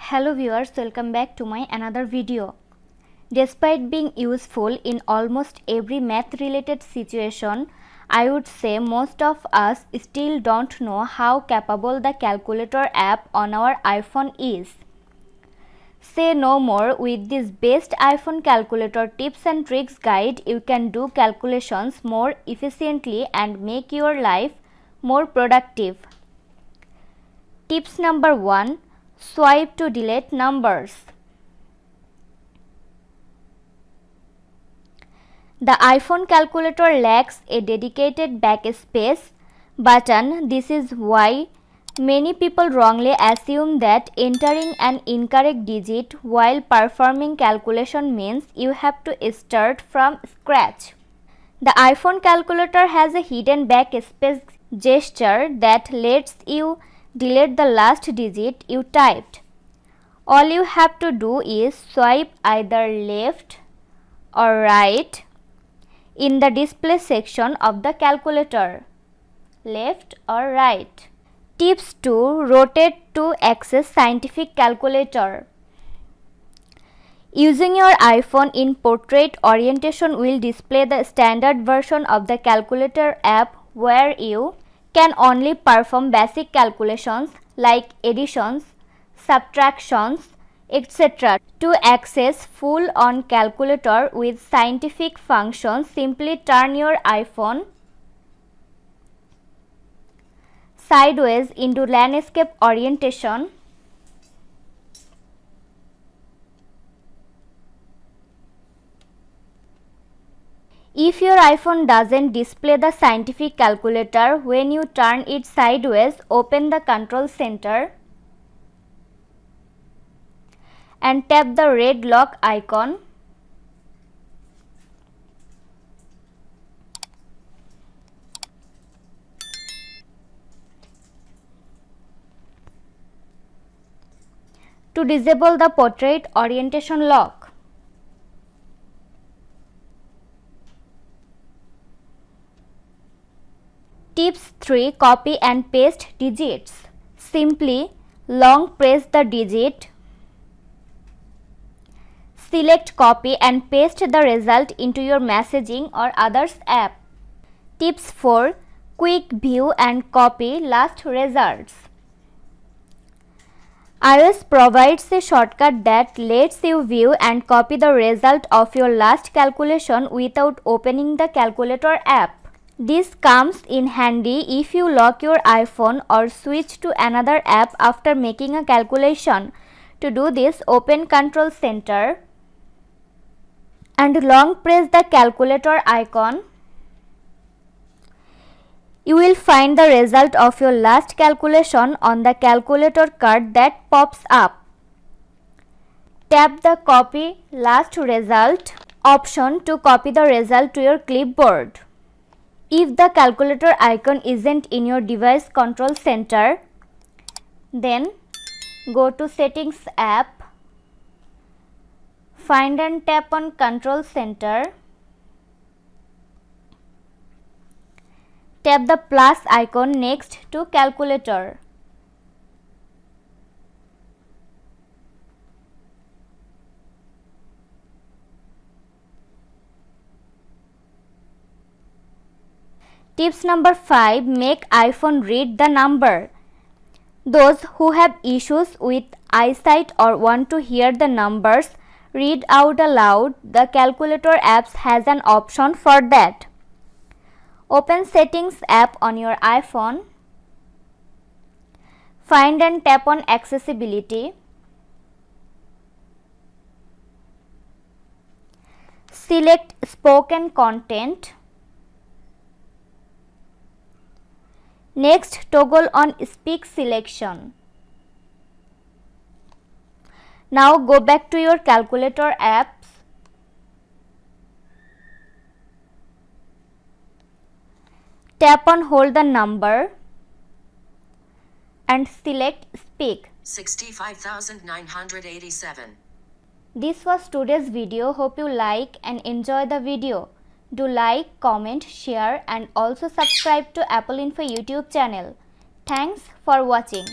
Hello viewers, welcome back to my another video. Despite being useful in almost every math related situation, I would say most of us still don't know how capable the calculator app on our iPhone is. Say no more, with this best iPhone calculator tips and tricks guide, you can do calculations more efficiently and make your life more productive. Tips number 1. Swipe to delete numbers. The iPhone calculator lacks a dedicated backspace button. This is why many people wrongly assume that entering an incorrect digit while performing calculation means you have to start from scratch. The iPhone calculator has a hidden backspace gesture that lets you delete the last digit you typed. All you have to do is swipe either left or right in the display section of the calculator. Left or right. Tips 2. Rotate to access scientific calculator. Using your iPhone in portrait orientation will display the standard version of the calculator app where you can only perform basic calculations like additions, subtractions, etc. To access full-on calculator with scientific functions, simply turn your iPhone sideways into landscape orientation. If your iPhone doesn't display the scientific calculator when you turn it sideways, open the control center and tap the red lock icon. To disable the portrait orientation lock. Tips 3. Copy and paste digits. Simply long press the digit, select copy and paste the result into your messaging or others app. Tips 4. Quick view and copy last results. iOS provides a shortcut that lets you view and copy the result of your last calculation without opening the calculator app. This comes in handy if you lock your iPhone or switch to another app after making a calculation. To do this, open Control Center and long press the calculator icon. You will find the result of your last calculation on the calculator card that pops up. Tap the Copy Last Result option to copy the result to your clipboard. If the calculator icon isn't in your device control center, then go to Settings app, find and tap on Control Center, tap the plus icon next to calculator. Tips number 5. Make iPhone read the number. Those who have issues with eyesight or want to hear the numbers read out aloud, the calculator app has an option for that. Open Settings app on your iPhone. Find and tap on Accessibility. Select Spoken Content. Next, toggle on Speak selection. Now go back to your calculator apps. Tap on Hold the number and select Speak. 65,987. This was today's video. Hope you like and enjoy the video. Do like, comment, share and also subscribe to Apple Info YouTube channel. Thanks for watching.